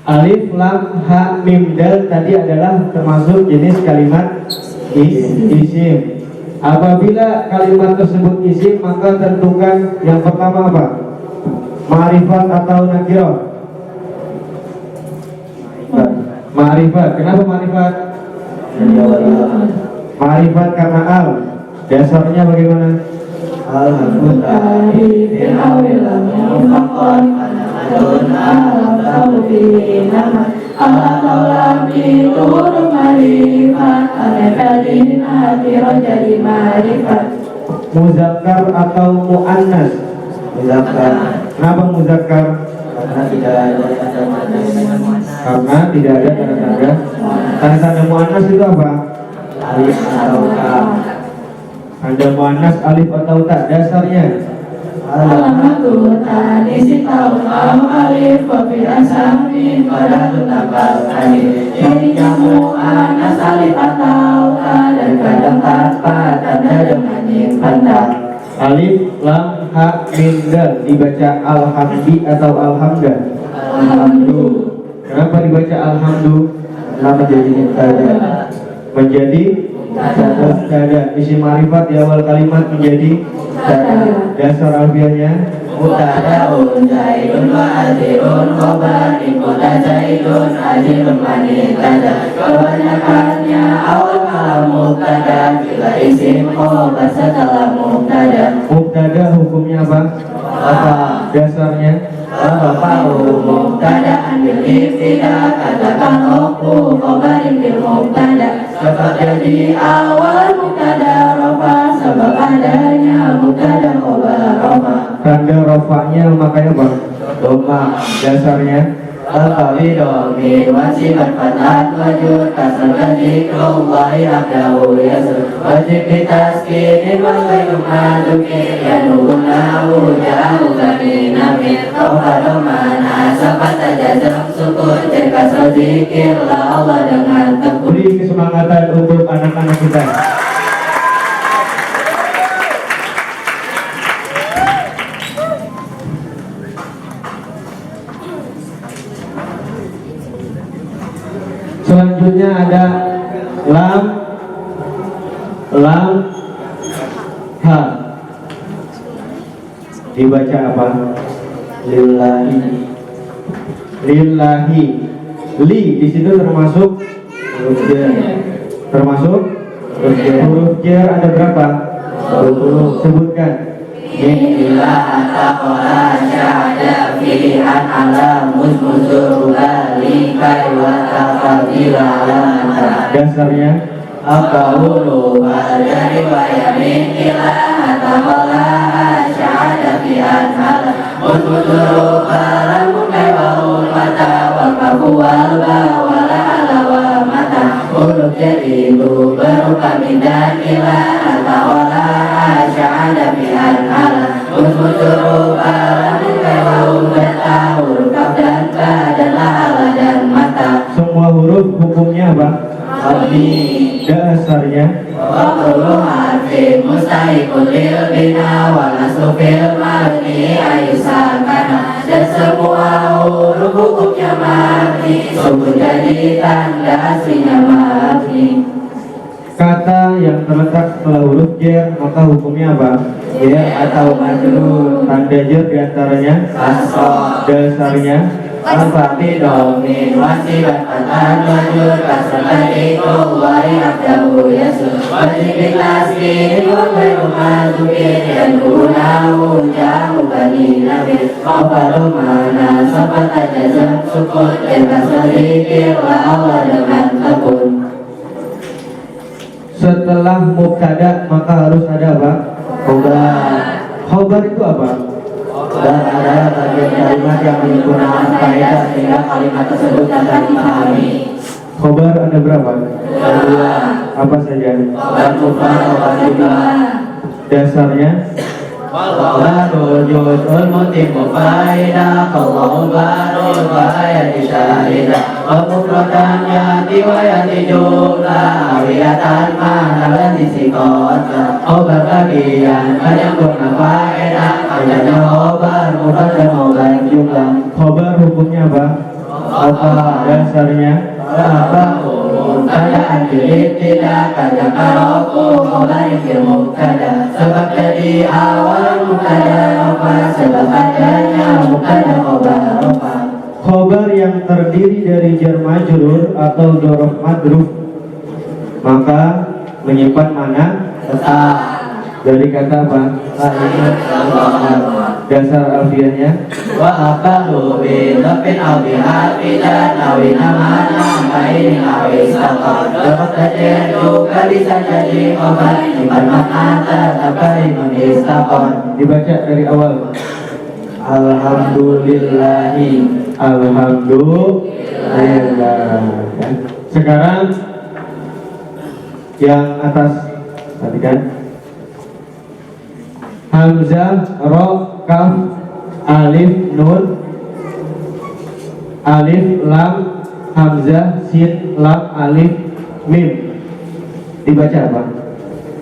Alif, lam, ha, mim, dal tadi adalah termasuk jenis kalimat isim. Apabila kalimat tersebut isim, maka tentukan yang pertama apa? Ma'rifat atau nakirah? Ma'rifat. Kenapa ma'rifat? Ma'rifat karena al. Dasarnya bagaimana? Muzakkar atau muannas? Muzakkar. Kenapa muzakkar? Karena tidak ada tanda-tanda. Tanda-tanda muannas itu apa? Alif atau ta. Tanda muannas alif atau ta. Dasarnya Alamatul tanisi tahu alif wabil asamin pada tambah alif. Jadinya muannas alif atau ta dan kadang tanpa tanda dengan impanda. alif, lam, ha, mim, dal dibaca alhamdi atau alhamda? Alhamdulillah. Kenapa dibaca alhamdu? Kenapa jadi mubtada? Menjadi mubtada. Isim ma'rifat di awal kalimat menjadi mubtada. Dasar alfiahnya Mubtadaun zaidun wa azirun khobar Inkota zaidun azirun manitada. Kebanyakannya awal malam mubtada, bila isim khobar setelah mubtada. mubtada hukumnya apa? Apa? Dasarnya Fa'u mubtada'an bil ibtida, katakan hukmu khobarin bil mubtada. Sebab jadi awal mubtada rofa, sebab adanya mubtada khobar rofa. tanda rofaknya makanya apa? Doma. Dasarnya Al-Qawi domi wasibat fatat wajud kasar kadikrullahi abdahu yasud. Wajib ditaskinin wa ghayu maduki yanugunahu ja'ahu kami namir. Rofa domana sabat ajazam sukun cerkas zikir la Allah dengan tekun. beri kesemangatan untuk anak-anak kita. Selanjutnya ada lam, ha. Dibaca apa? Lillahi. Lillahi. Li di situ termasuk huruf jar. Termasuk huruf jar ada berapa? 20. Sebutkan. Inilah taqwa syahada filihan ala musmuzur balikai wa taqabila alamata. Dasarnya Aqawulu ba'dari wa yamin ilah taqala syahada fi'an ala musmuzur balamukai wa ulmata wal kafu wal bawala ala wa mata. Huruf jadi itu berupa min dan ilah taqala syahada fi'an ala musmuzur balamukai wa ulmata huruf kaf dan ba dan la ala dan mata. semua huruf hukumnya apa? Dasarnya wa kullu harfin mustahiqun lil bina wa naslu fil mabni ayusakana, dan semua huruf hukumnya mabni, sukun jadi tanda aslinya mabni. kata yang terletak setelah huruf jar maka hukumnya apa? Jar atau majrur. Tanda jar diantaranya Kasroh. dasarnya Al-Fatih domin wasibat fatan wajur kasratan ikullahi abdahu yasur wajib bilaskin wa khairu mazukin dan gunahu jamu bani nabi qabalu mana sabat ajazam sukun dan kasrikir wa Allah dengan tekun. setelah mubtada maka harus ada apa? Khobar. Khobar itu apa? Dan adalah bagian kalimat yang menyempurnakan faedah sehingga kalimat tersebut dapat dipahami. Khobar ada berapa? Kedua, Apa saja? khobar mufrad, khobar jumlah. Dasarnya Khobarul juz'ul mutimmu faedah, Allahu barul bayati syahidah, wa mufradan yati wa yati jumlah, awiyatan ma'nalan disikotlah. Khobar bagian menyempurna faedah, adanya khobar mufrad dan khobar jumlah. khobar hukumnya apa? Apa Dasarnya apa mubtada'an bil ibtida kata karoku khobarin bil mubtada, sebab jadi awal mubtada apa, sebab adanya mubtada khobar apa. khobar yang terdiri dari jar majrur atau dzaraf madruf maka menyimpan mana? Tetap Dari kata apa? kalimat khobar. Dasar alfiahnya Wa abahu bi lafin aw bi harfidan aw namana kain aw istaqam, dapat saja juga bisa jadi khobar liman makna tabainun istaqam. dibaca dari awal. Alhamdulillahi. Alhamdulillah. Sekarang yang atas perhatikan. Hamzah, Ra, Kaf, Alif, Nun, Alif, Lam, Hamzah, Sin, Lam, Alif, Mim. Dibaca apa?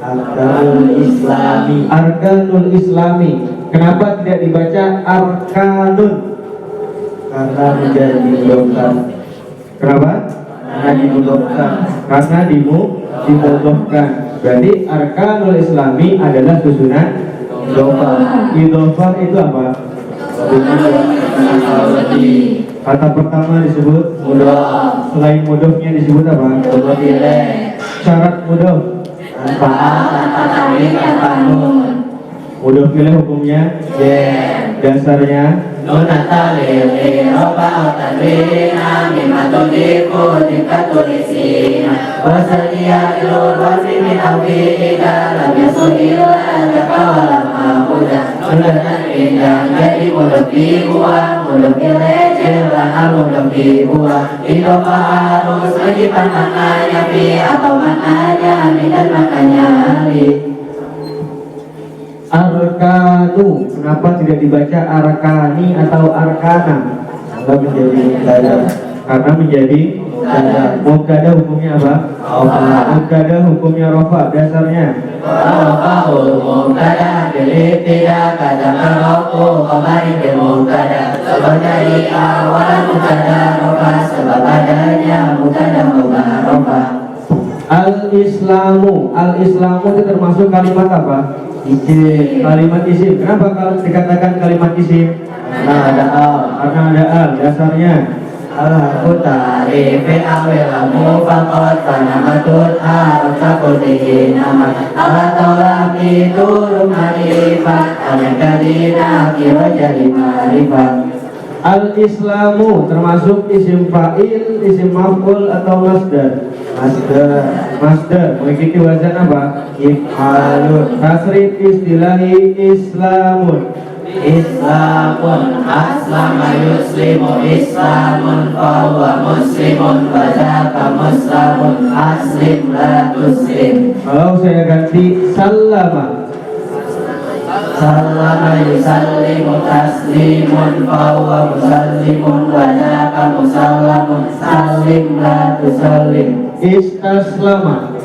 Arkanul Islami. Arkanul Islami. Kenapa tidak dibaca Arkanun? Karena menjadi dimudahkan. Kenapa? Karena dimudahkan. Karena dimudahkan. Berarti Arkanul Islami adalah susunan Idhofah. Idhofah itu apa? Kata pertama disebut Mudah. selain mudofnya disebut apa? Mudah pilih. Syarat mudof. Tanpa tanpa tanwin tanpa nun. Mudof pilih hukumnya dasarnya Nun atalil iroba tanwina mimma tudiku tingkat tulisina wasalia ilur wasimi awida lam yasudila takawalam ahuda. Nun tanwin yang jadi mudah dibuang, mudah pilih dan mudah dibuang. Iroba harus menyimpan maknanya fi atau maknanya min dan maknanya li. Arkanu, kenapa tidak dibaca Arkani atau Arkana? Karena menjadi mubtada. Karena menjadi mubtada hukumnya apa? Mubtada hukumnya rofa. Dasarnya Rafa'ul mubtada bil ibtida kata karoku khabarin bil mubtada, sebab dari awal mubtada rofa, sebab adanya mubtada khobar rofa. Al-Islamu. Al-Islamu itu termasuk kalimat apa? Isim. Kalimat isim. Kenapa kalau dikatakan kalimat isim? Karena ada al. Karena ada al. Dasarnya Al-harfu ta'rifin awilamu faqad fanamatut harus sakudihi nama al-tawlam itu rumarifah al-kadina kira jadi marifah. Al-Islamu termasuk isim fa'il, isim maf'ul atau masdar? Masdar mengikuti wazan apa? If'alun. Tasrif istilahi Islamun. Islamun aslama yuslimu islamun fahuwa muslimun wajaka muslimun aslim la tuslim. Kalau saya ganti salama. sallama yusallimu taslimun fahuwa musallimun wa dzaka musallamun sallim la tusallim. Istaslama.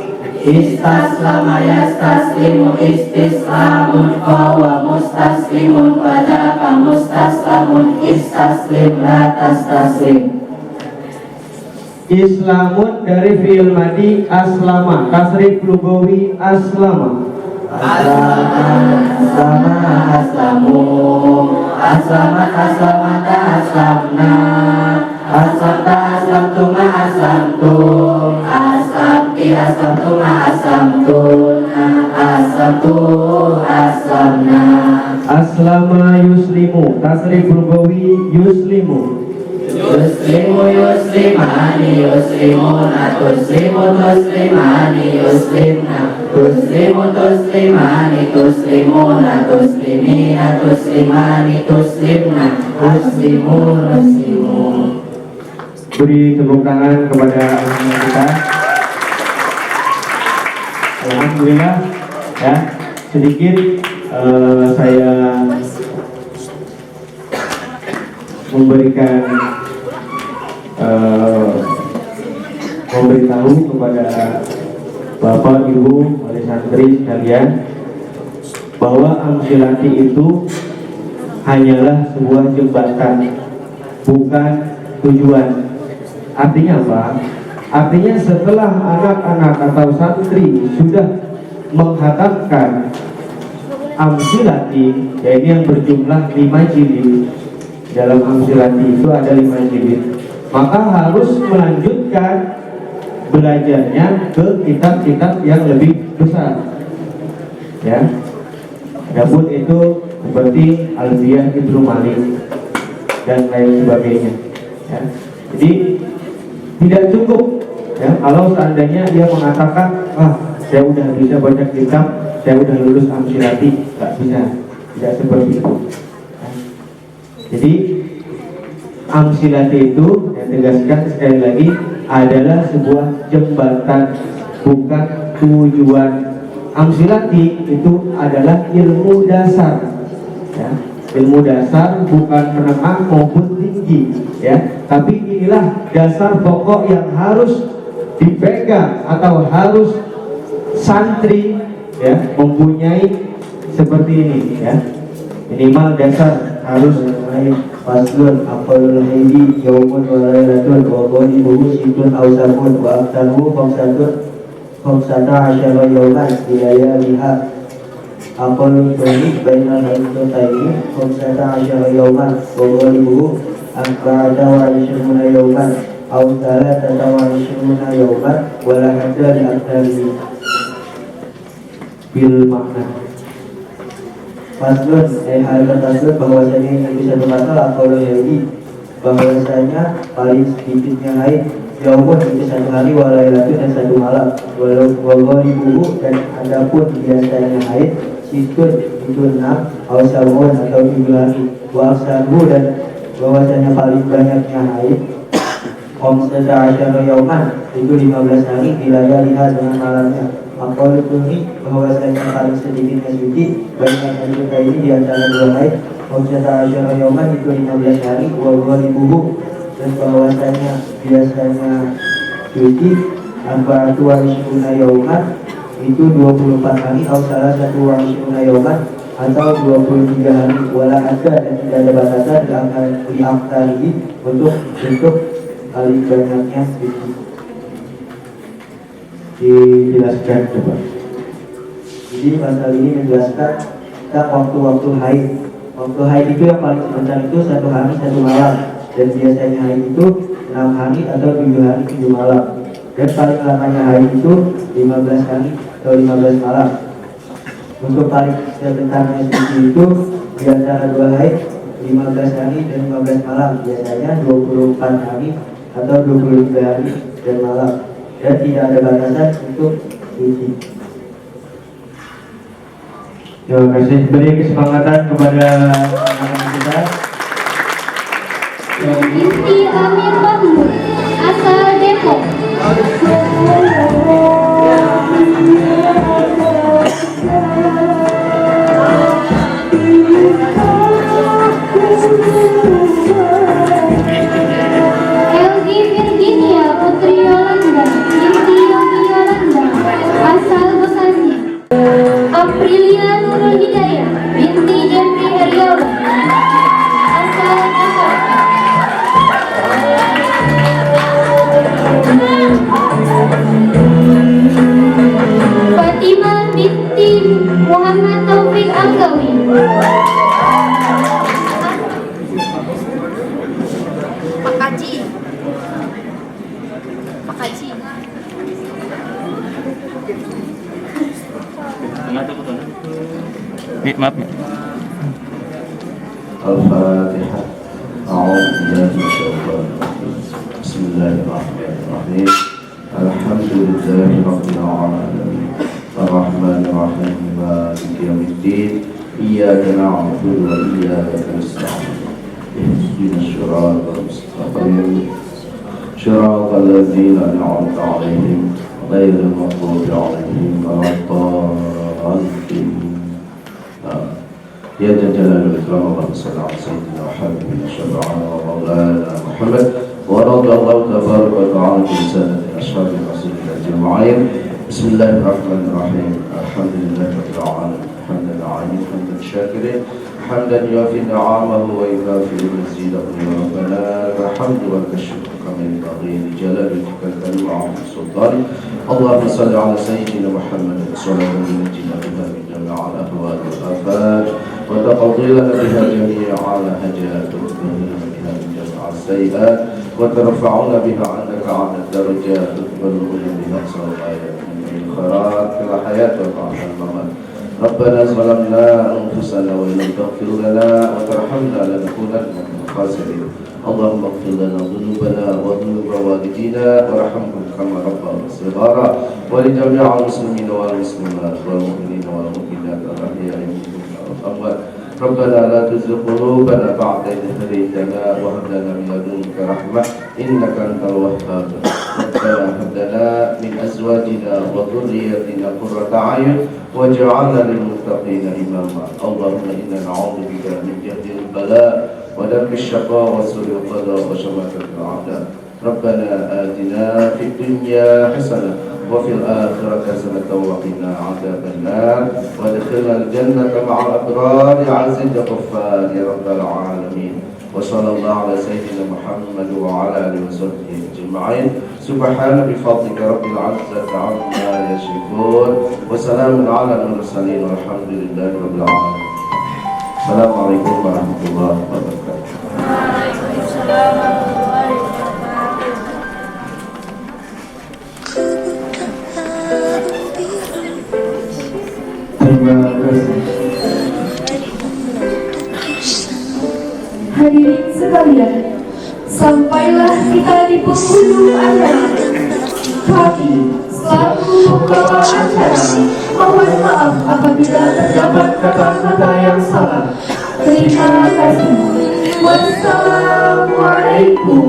Istaslama yastaslimu istislamun fahuwa mustaslimun wa dzaka mustaslamun istaslim la tastaslim. Islamun dari fi'il madi aslama, tasrif lugawi aslama. Aslama aslamu, aslamat aslamata aslamna, aslamta aslamtuma aslamtum, aslamti aslamtuma aslamtuna, aslamtu aslamna. Aslama yuslimu, tasrif lugawi yuslimu. Yuslimu yuslimani yuslimuna, tuslimu tuslimani yuslimna, tuslimu tuslimani tuslimuna, tuslimina tuslimani tuslimna, tuslimu nuslimu. Beri tepuk tangan kepada teman kita. Alhamdulillah ya, sedikit saya memberitahu kepada Bapak Ibu wali santri sekalian bahwa amsilati itu hanyalah sebuah jembatan, bukan tujuan. Artinya apa? Artinya setelah anak-anak atau santri sudah menghatamkan amsilati, yaitu yang berjumlah 5 jilid. Dalam amsilati itu ada 5 jilid, maka harus melanjutkan belajarnya ke kitab-kitab yang lebih besar ya. Adapun itu seperti Alfiyah Ibnu Malik dan lain sebagainya ya. Jadi tidak cukup ya kalau seandainya dia mengatakan saya udah bisa baca kitab, saya udah lulus amsilati. Nggak bisa, tidak seperti itu. Jadi amsilati itu yang tegaskan sekali lagi adalah sebuah jembatan, bukan tujuan. Amsilati itu adalah ilmu dasar ya. Ilmu dasar bukan menengah maupun tinggi ya, tapi inilah dasar pokok yang harus dipegang atau harus santri ya mempunyai seperti ini ya. Minimal dasar harus mengenai faslun aqalul haidi yaumun wa lailatun wa qadibuhu situn aw sabun wa aftanuhu khamsata asyara yauman bilayaliha aqalul haidi bainal haidataini khamsata asyara yauman wa qadibuhu arba'ata wa ishruna yauman aw thalathata wa ishruna yauman wa la hadda li aktsarihi bil makna. Faslun, hal tersebut bahwasanya yang bisa berkata atau lagi bahwasanya paling sedikitnya haid jauh itu 1 hari walailatu dan 1 malam walau ibu dan adapun biasanya haid situn itu 6 awsabun atau 7 hari wa'asabu dan bahwasanya paling banyaknya haid omseta asyara yauman itu 15 hari wilayah lihat dengan malamnya. Akal ini bahwasanya paling sedikitnya suci banyak kita ini di antara 2 haid omseta asyara yauman itu 15 hari wal ibu dan bahwasanya biasanya suci arba'atu wa ishruna yauman itu 24 hari atau salah satu wa ishruna yauman atau 23 hari wala ada dan tidak ada batasan di angka ini untuk paling banyaknya suci. Dijelaskan coba. Jadi pasal ini menjelaskan tentang waktu-waktu haid. Waktu haid itu yang paling sebentar itu 1 hari 1 malam dan biasanya haid itu 6 hari atau 7 hari 7 malam dan paling lamanya haid itu 15 hari atau 15 malam. Untuk paling sebentarnya suci itu di antara 2 haid 15 hari dan 15 malam, biasanya 24 hari atau 23 hari dan malam dan tidak ada batasan untuk suci. Terima kasih. Beri kesemangatan kepada anak-anak kita. Binti Amir Mahmud, asal Depok. Hidayah binti Jeffrey Heriawan asal Jakarta. Fatimah binti Muhammad Taufik Anggawi. Pak Haji. Al-Fatihah. A'udzubillahi minasyaitonir rajim. Bismillahirrahmanirrahim. Alhamdulillahi rabbil alamin. Ar-Rahmanir Rahim. Maliki yaumiddin. Iyyaka na'budu wa iyyaka nasta'in. Ihdinas siratal mustaqim. Shiratal ladzina an'amta 'alaihim ghairil maghdubi 'alaihim waladdallin. يا ذا الجلال والإكرام اللهم صل على سيدنا وحبيبنا وشفيعنا ومولانا محمد ورضي الله تبارك وتعالى عن سادة أصحاب رسول الله أجمعين. بسم الله الرحمن الرحيم. الحمد لله رب العالمين حمدا عالمين حمدا شاكرين حمدا يوافي نعمه ويكافئ مزيده. يا ربنا الحمد والشكر كما ينبغي لجلال وجهك الكريم وعظيم سلطانك. اللهم صل على سيدنا محمد صلاة نجينا بها من جميع الأهوال والآفات وتقضي لنا بها جميع الحاجات وتبلغنا بها من جميع السيئات وترفعنا بها عندك على الدرجات وتبلغنا بها أقصى الغايات من الخيرات في الحياة وبعد الممات. ربنا ظلمنا أنفسنا وإن لم تغفر لنا وترحمنا لنكونن من الخاسرين. اللهم اغفر لنا ذنوبنا وذنوب والدينا وارحمهم كما ربنا صغارا ولجميع المسلمين والمسلمات والمؤمنين والمؤمنات الأحياء منهم والأموات. ربنا لا تزغ قلوبنا بعد إذ هديتنا وهب لنا من لدنك رحمة إنك أنت الوهاب. ربنا هب لنا من أزواجنا وذريتنا قرة أعين واجعلنا للمتقين إماما. اللهم إنا نعوذ بك من جهد البلاء ودرك الشقاء وسوء القضاء وشماتة الأعداء. ربنا آتنا في الدنيا حسنة وفي الآخرة حسنة وقنا عذاب النار وادخلنا الجنة مع الأبرار عزيز الغفار يا رب العالمين. وصلى الله على سيدنا محمد وعلى آله وصحبه أجمعين. سبحان بفضلك رب العزة عما يصفون وسلام على المرسلين والحمد لله رب العالمين. Assalamualaikum warahmatullahi wabarakatuh. Waalaikumsalam warahmatullahi wabarakatuh. Terima kasih. Hadirin sekalian, sampailah kita di penghujung acara. Kami selaku pembawa acara mohon maaf apabila terdapat kata-kata yang salah. Terima kasih. Wassalamualaikum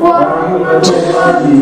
warahmatullahi